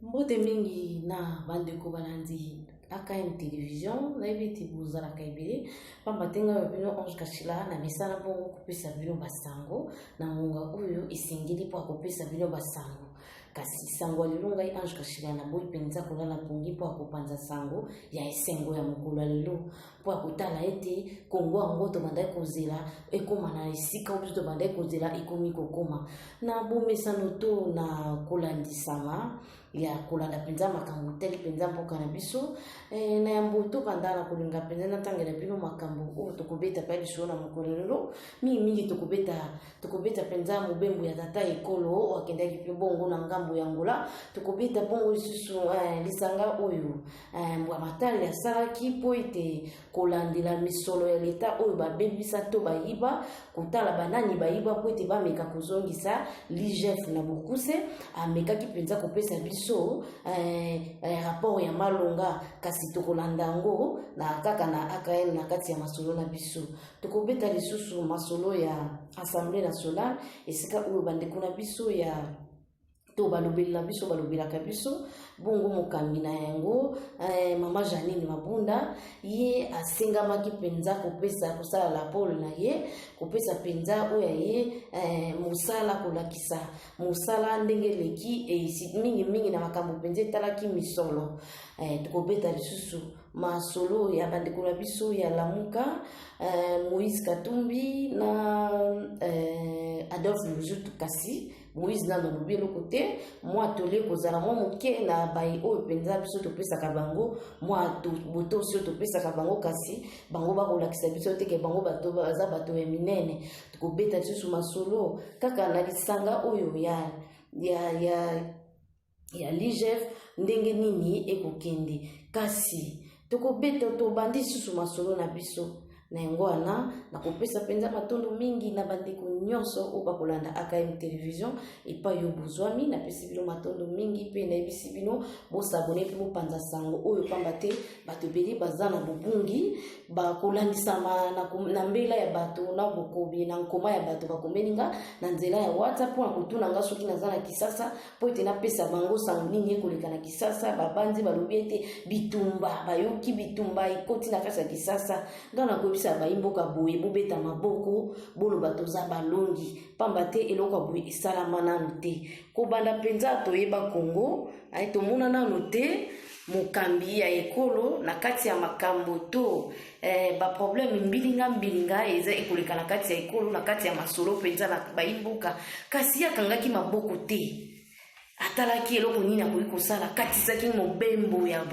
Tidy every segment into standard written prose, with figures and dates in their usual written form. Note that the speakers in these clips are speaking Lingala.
Mbote mingi na bandeko balandi AKM Télévision na ebiti buzala kaibele pamba tenga bino Ange Kashila na misala bongo kopesa bino basango na munga oyo isingili po akopesa bino basango kasi sango lelo ngai Ange Kashila na boyi penza kolala pongi po akopanza sango ya esengo ya mokolo lelo po akotala ete Kongo ango to bandai kozela ekoma na esika obiso to bandai kozela ekomi kokoma na bomesano to na kolandisama ya kolanda penza makambo teli penza mboka na biso na yambo to bandana kolinga penza na tangela bino makambo o tokobeta pa biso na mokolelo mingi tokobeta penza mobembo ya tata ekolo o akendaki pe bongo na ngambo ya ngola tokobeta bongo lisusu lisanga oyo mbwa matali ya salaki po ete kolandela misolo ya leta oyo babebisa to bayiba kotala banani bayiba po ete bameka kozongisa l'IGF na Bokuse amekaki penza kopesa biso rapport ya malonga kasi tokolanda ngo na kaka na AKM na kati ya masolo na biso tokobeta lisusu masolo ya Assemblée nationale esika oyo bandeko na biso ya to balobela biso balobelaka biso bongo mokambi na yango mama Janine Mabunda ye asengamaki penza kopesa kosala la pole na ye kopesa penza oya ye musala kolakisa musala ndenge leki mingi na makambo penza talaki misolo tukobeta lisusu masolo ya bandeko na biso ya Lamuka Moïse Katumbi na Adolphe Luzutu kasi Moïse na lobi le côté moi tolé kozala mo moke na bai o penza biso to pesa ka bango moi to boto so to pesa ka bango kasi bango ba kolakisa biso te ke bango bato baza bato ya minene to beta biso masolo kaka na lisanga oyo ya l'IGF ndenge nini ekokende kasi tokobeta to bandi susu masolo na biso na ngwana na kopesa penza matondo mingi na bandeko nyonso o bakolanda AKM Télévision epa yo bozwami na pesi bino matondo mingi pe na ebisi bino bo s'abonner pe bo panza sango oyo pamba te bato beli bazana bobungi bakolandisa na mbela ya bato na bokobi na nkoma ya bato bakomeninga na nzela ya WhatsApp pour kutuna nga soki na zana kisasa po ete na pesa bango sango nini ekoleka na kisasa babandi balobi ete bitumba bayoki bitumba ikoti na kasa kisasa ngana ko bisa baimboka boye bobeta maboko bolo batoza balongi pamba te eloko boye esalama nanu te kobanda penza toyeba Kongo ai tomona nanu te mokambi ya ekolo na kati ya makambo to ba problème mbilinga eza ekoleka na kati ya ekolo na kati ya masolo penza na baimboka kasi akangaki maboko te atalaki eloko nini akoki kosala katisaki mobembo ya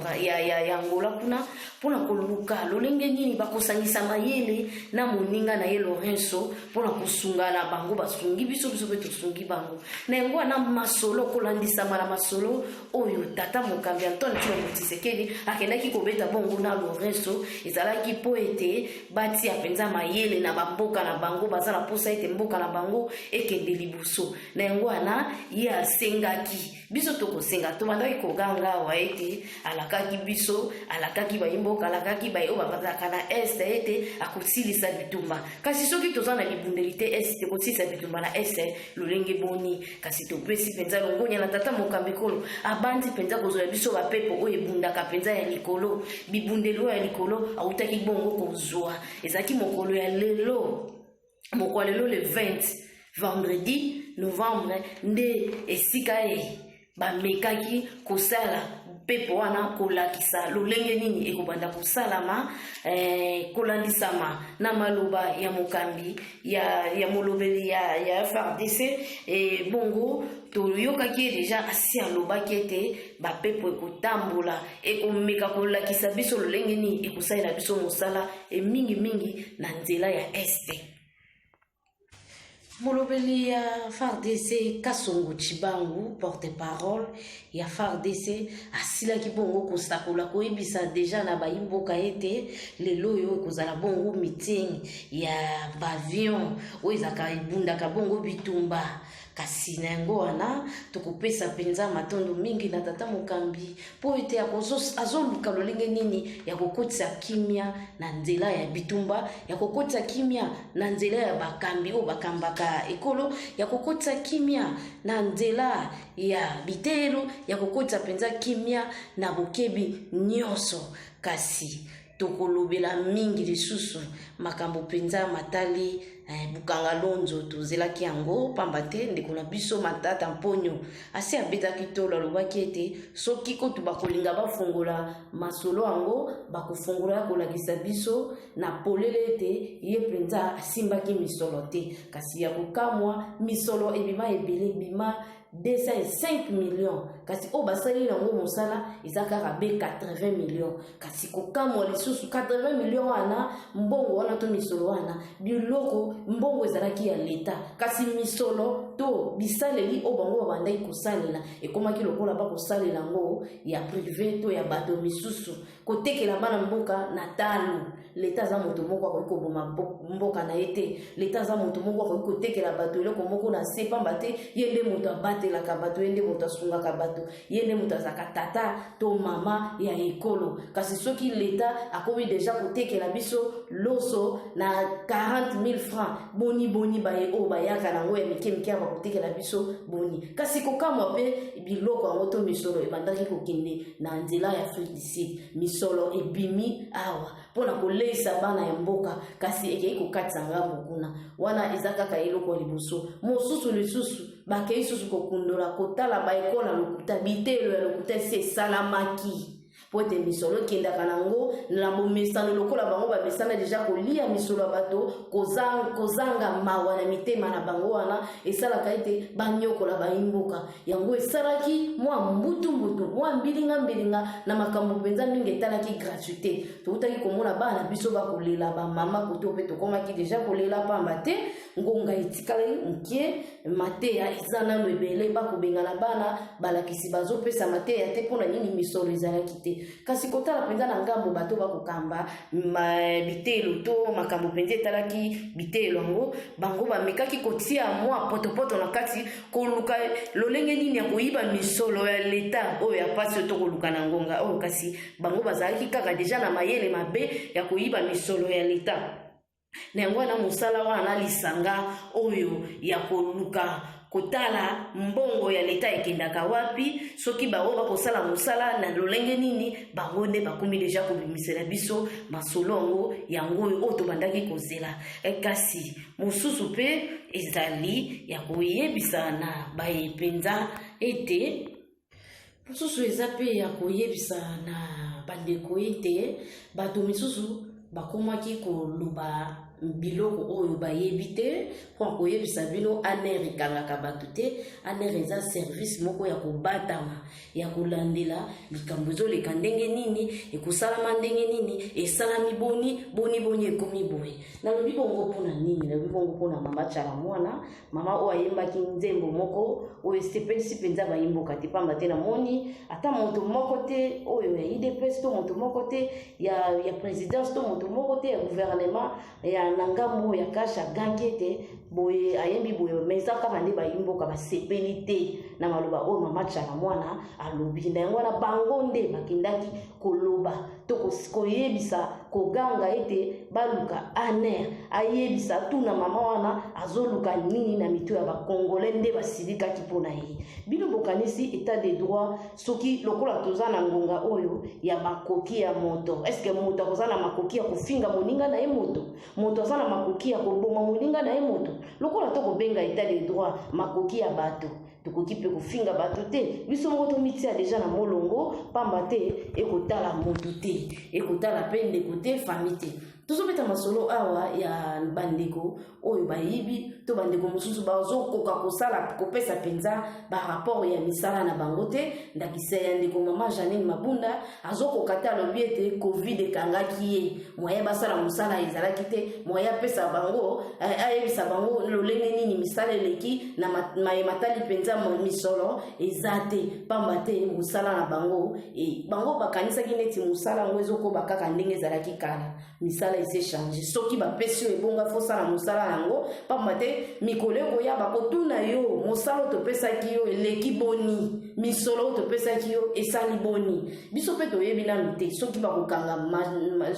ngola kuna mpona koluka lolenge nini bakosangisa mayele na moninga na ye Lorenzo mpona kosungana bango basungi biso pe tosungi bango na yango wana masolo kolandisama na masolo oyo tata mokambi Antoine Tshilombo Tshisekedi akendaki kobeta bongo na Lorenzo ezalaki po ete batia penza mayele na bamboka na bango baza na posa ete mboka na bango ekende liboso na yango wana ye asengaki biso tokosenga tomandaki koganga wa ete alakaki biso alakaki baimboka alakaki bayo babazaka na este ete akosilisa bitumba kasi soki toza na libundelite este kosilisa bitumba na este lolenge boni kasi topesi penza longonya na tata mokambi kolo abandi penza kozola biso bapepo oyo ebundaka penza ya likolo bibundelo ya likolo autaki bongo kozwa ezaki mokolo ya lelo mokolo le 20 vendredi novembre nde esika bamekaki kosala pepo wana kolakisa lolenge nini ekobanda kosalama kolandisama na maloba ya mokambi ya molobeli ya FARDC bongo toyokaki deja asi alobaki ete bapepo ekotambola ekomeka kolakisa biso lolenge nini ekosalela biso mosala mingi na nzela ya este molobeli ya FARDC Kasongo Chibangu porte-parole ya FARDC asilaki bongo kosakola koyebisa deja na baimboka ete lelo oyo ekozala bongo meeting ya bavion oyo ezaka ebundaka bongo bitumba kasi na yango wana tokopesa penza matondo mingi na tata mokambi po ete azoluka lolenge nini ya kokotisa kimia na nzela ya bitumba, ya kokotisa kimia na nzela ya bakambi o bakambaka ekolo, ya kokotisa kimia na nzela ya bitelo, ya kokotisa penza kimia na bokebi nyonso. Kasi tokolobela mingi lisusu makambo penza matali bukanga lonzo tozelaki yango pamba te ndeko na biso Matata Mponyo asi abetaki tolo alobaki ete soki kotu bakolinga bafungola masolo yango bakofungola kolakisa biso na polele ete ye penza asimbaki misolo te. Kasi ya kokamwa misolo ebima ebele bima 205 millions, kasi o basali yango mosala ezaka be 80 millions. Kasi kokamwa lisusu 80 millions wana mbongo wana to misolo wana biloko mbongo ezalaki ya leta, kasi misolo to bisaleli o bango babandaki kosalela ekomaki lokola bakosalela ngo ya privé to ya bato misusu kotekela bana mboka na talo. Leta za moto moko akoki koboma mboka na ye te, leta za moto moko akoki kotekela bato eloko moko na se pamba te ye nde moto abatelaka bato, ye nde moto asungaka bato, ye nde moto azaka tata to mama ya ekolo. Kasi soki leta akomi deja kotekela biso loso na 40,000 francs boni baye o bayaka nango ya mike mike bakotekela biso boni. Kasi kokamwa pe biloko yango to misolo ebandaki kokende na nzela ya Afrique du Sud, misolo ebimi awa pona kolesa bana ya mboka, kasi ekei kokatisa ngambo kuna wana eza kaka eloko liboso. Mosusu lisusu bakei susu kokundola kotala baekola lokuta bitelo ya lokuta esi esalamaki po ete misolo ekendaka nango na bomesano lokola bango bamesana deja kolia misolo ya bato kozanga mawa na mitema na bango wana esalaka ete banyokola bayimboka yango esalaki mwa mbutu mwa mbilinga na makambo mpenza mingi etalaki gratuité. Tokutaki komona bana biso bakolela bamama koto mpe tokomaki deja kolela pamba te ngonga etikali mkie mateya eza nano ebele bakobengana bana balakisi bazopesa mateya te mpona nini misolo ezalaki te. Kasi kotala penza na ngambo bato bakokamba bitelo to makambo penza etalaki bitelo yango bango bamekaki kotia mwa potopoto na kati koluka lolenge nini ya koyiba misolo ya leta oyo ya pasi to koluka na ngonga oyo. Kasi bango bazalaki kaka deja na mayele mabe ya koyiba misolo ya leta na yango na mosala wana lisanga oyo ya koluka kotala mbongo ya leta ekendaka wapi, soki bango bakosala mosala na lolenge nini bango nde bakomi deja kobimisela biso masolo yango oyo tobandaki kozela. Kasi mosusu pe ezali ya koyebisa na bayepenza ete mosusu eza pe ya koyebisa na bandeko ete bato misusu bakomaki koloba biloko oyo bayebi te po koyebisa bino aner ekangaka bato te. Aner eza service moko ya kobatama ya kolandela likambo ezoleka ndenge nini, ekosalama ndenge nini, esalami boni ekomi boye. Nalobi bongo mpona nini? Nalobi bongo mpona mama Tchala Mwana, mama oyo ayembaki nzembo moko oyo esepelisi mpenza bayimboka te pamba te namoni ata moto moko te oyo ya IDPS to moto moko te ya présidence to moto moko te ya gouvernement ya nangambo ya kasha gangi te boye ayembi boye meza kaka nde bayimboka basepeli te na maloba oyo mama Tchala Mwana alobi. Na yango wana bango nde bakendaki koloba to koyebisa koganga ete baluka aner ayebisa tuna mama wana azoluka nini na mito ya bakongole nde basilikaki mpona ye. Bino bokanisi etat de droit soki lokola toza na ngonga oyo ya makoki ya moto, eske moto akoza na makoki ya kofinga moninga na ye moto aza na makoki ya koboma moninga na ye moto? Lokola tokobenga etat de droit makoki ya bato tokoki pe kofinga bato te. Biso moko tomitia deja na molongo pamba te ekotala motu te, ekotala pe ndeko te, famille te. Tozobeta masolo awa ya bandeko oyo bayibi to bandeko mosusu bazokoka kosala kopesa penza ba rapport ya misala na bango te. Ndakisa ya ndeko mama Janine Mabunda azokoka te alobi ete covid ekangaki ye moya basala mosala ezalaki te, moya pesa bango ayebisa bango lolenge nini misala eleki na matali penza misolo eza te pamba te mosala na bango bango bakanisaki neti mosala ngo ezokoba kaka ndenge ezalaki kala misala ese changer soki ba pesi ebonga fosa na musala yango pamba te mikolo koya ba kotuna yo musala to pesa ki yo eleki boni misolo to pesa ki yo esali boni biso pe to yebi na mite soki ba kokanga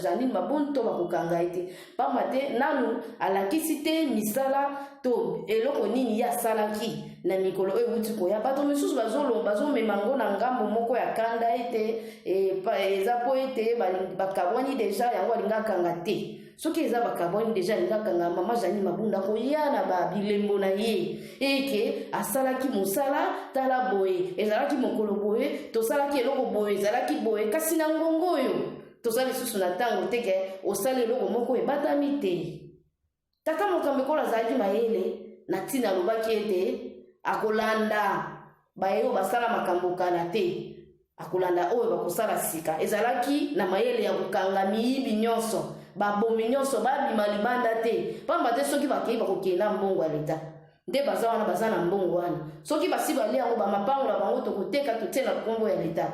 Janine Mabonto ba kokanga ete pamba te nanu alakisi te misala to eloko nini ya salaki na mikolo ebuti koya bato misusu bazomema ngo na ngambo moko ya kanda ete eza po ete bakabwani deja yango alinga kanga te soki eza bakabwani deja alinga kanga mama Janine Mabunda koya na babilembo na ye eke asalaki mosala tala boye ezalaki mokolo boye tosalaki eloko boye ezalaki boye kasi na ngongo oyo tozali lisusu na ntango teke osala eloko moko ebatami te tata mokambe kola azalaki mayele na ntina alobaki ete akolanda bayo basala makambo kala te akolanda oyo bakosala sika ezalaki na mayele ya kokanga miyibi nyonso babomi nyonso babima libanda te pamba te soki bakei bakokenda mbongo ya leta nde baza wana baza na mbongo wana soki basi balia yango bamapango na bango tokoteka totie na nkombo ya leta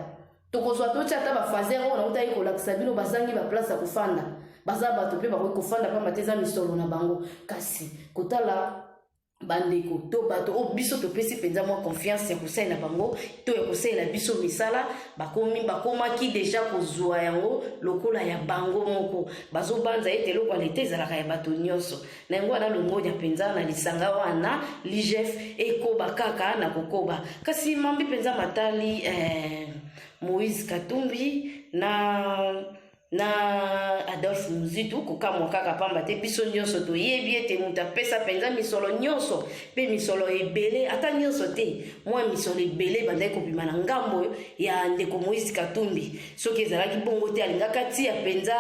tokozwa totia ata bafazer oyo nautai kolakisa bino bazangi baplace ya kofanda baza bato mpe bakoki kofanda pamba te eza misolo na bango kasi kotala bandeko to bato o biso topesi mpenza mwa confiance ya kosalela bango to ya kosalela biso misala bakomaki deja kozwa yango lokola ya bango moko bazobanza ete eloko ya leta ezalaka ya bato nyonso na yango wana longonya mpenza na lisanga wana l'IGF ekoba kaka na kokoba kasi mambi mpenza matali Moïse Katumbi na Adolphe Muzitu kokamwa kaka pamba te biso nyonso toyebi ete mutu apesa mpenza misolo nyonso mpe misolo ebele ata nyonso te mwa misolo ebele bandaki kobima na ngambo ya ndeko Moïse Katumbi soki ezalaki bongo te alingaka tia mpenza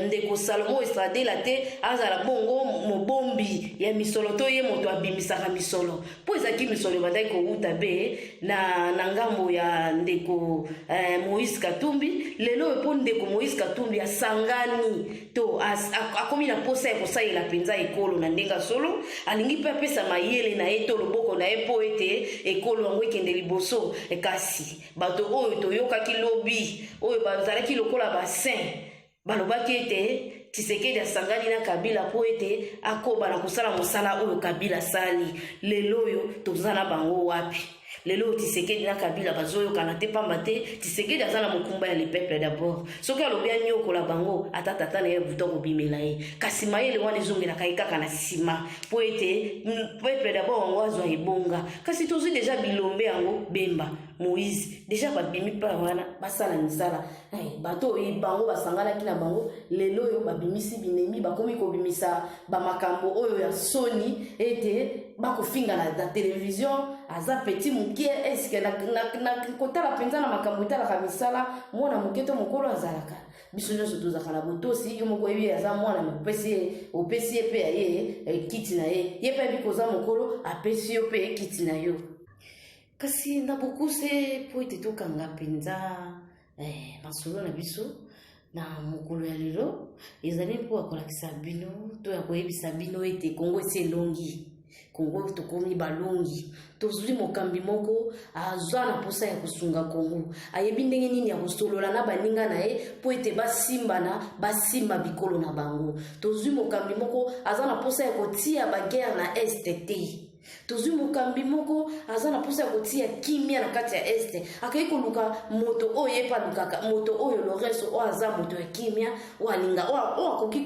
ndeko Salomo Estradela te azala bongo mobombi ya misolo to ye moto abimisaka misolo mpo ezalaki misolo bandaki kowuta be na ngambo ya ndeko Moïse Katumbi lelo epo ndeko Moïse Katumbi asangani to akomi na posa ya kosalela mpenza ekolo na ndenga solo alingi mpe apesa mayele na ye to loboko na ye po ete ekolo yango ekende liboso kasi bato oyo toyokaki lobi oyo bazalaki lokola basin balobaki ete Tshisekedi asangani na Kabila po ete akoba na kosala mosala oyo Kabila sali lelo oyo tozana bango wapi lelo Tshisekedi na Kabila bazoyokana te pamba te Tshisekedi aza na mokumba ya le peuple d'abord soki alobi anyokola bango ata tata na ye buta kobimela ye kasi mayele wana ezongelaka ye kaka na nsima po ete peuple d'abord yango azwa ebonga kasi tozwi deja bilombe yango bemba Moïse deja babimi pa wana basala misala bato oyo bango basanganaki na bango lelo oyo babimisi binemi bakomi kobimisa bamakambo oyo ya soni ete bakofinga na television aza petit mukie eske na kotala mpenza na makambo etalaka misala mwana moke to mokolo azalaka biso nyonso tozalaka na botosi yo moko yebi aza mwana opesi ye mpe ya ye kiti na ye ye mpe yebi koza mokolo apesi yo mpe kiti na yo kasi na bokuse po ete tokanga mpenza masolo na biso na mokolo ya lelo ezali mpo akolakisa bino to ya koyebisa bino ete Kongo esi elongi Kongo tokomi balongi tozuli mokambi moko azwa na posa ya kosunga Kongo ayebi ndenge nini ya kosolola na baninga na ye po ete basimba bikolo na bango tozuli mokambi moko azwa na posa ya kotia bagere na este te tozwi mokambi moko aza na posa ya kotia kimia na kati ya este akai koluka moto oyo epalukaka moto oyo loreso oyo aza moto ya kimia oyo alinga oyo akoki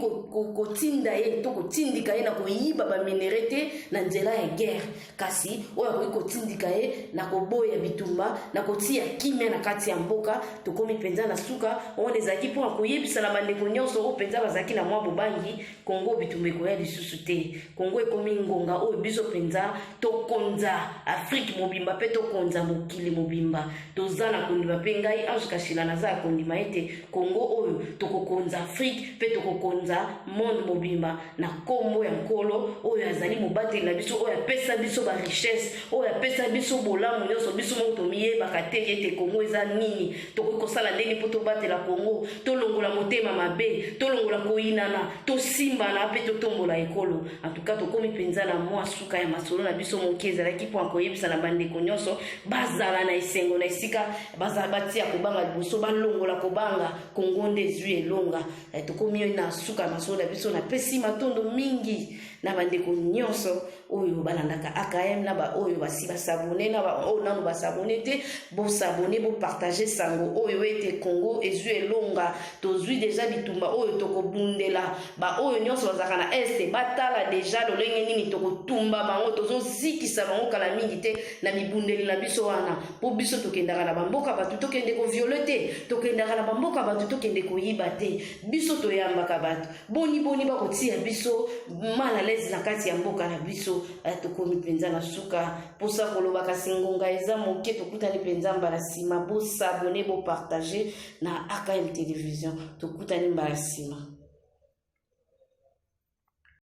kotinda ye to kotindika ye na koyiba baminere te na nzela ya guerre kasi oyo akoki kotindika ye na koboya bitumba na kotia kimia na kati ya mboka tokomi mpenza na suka oyo ezalaki mpo na koyebisa na bandeko nyonso oyo mpenza bazalaki na mwa bobangi Kongo bitumba ekoya lisusu te Kongo ekomi ngonga oyo biso mpenza tokonza Afrique mobimba pe tokonza mokili mobimba tozana kondima pe ngai ajukashila naza kondima ete Kongo oyo tokokonza Afrique pe tokokonza monde mobimba na kombo ya nkolo oyo azali mobateli na biso oyo apesa biso ba richesse oyo apesa biso bolamu nyonso biso moko tomiyebaka te ete Kongo eza nini tokoki kosala ndenge mpo tobatela Kongo tolongola motema mabe tolongola koyinana tosimbana pe totombola ekolo en tout cas tokomi mpenza na mwa suka ya masolo masolo na biso mokeza la ki po akoyebisa na bande konyoso bazala na esengo na esika bazala batia kobanga liboso balongola kobanga kongonde zui elonga tokomi na suka masolo na biso na pesi matondo mingi na bande konyoso oyo balandaka AKM na ba oyo basi basabone na ba oyo nanu basabone te bo sabone bo partager sango oyo ete Congo ezui elonga tozui déjà bitumba oyo tokobundela ba oyo nyonso bazaka na este batala déjà lolenge nini tokotumba bango tozozikisa bango kala mingi te na mibundeli na biso wana po biso tokendaka na bamboka batu tokende ko violer te tokendaka na bamboka batu tokende ko yiba te biso toyambaka batu boni bakotia biso mal à l'aise na kati ya mboka na biso tokomi penza na suka posa koloba kasi ngonga eza moke tokutani penza mbala sima bo s'abonner bo partager na AKM télévision tokutani mbala sima.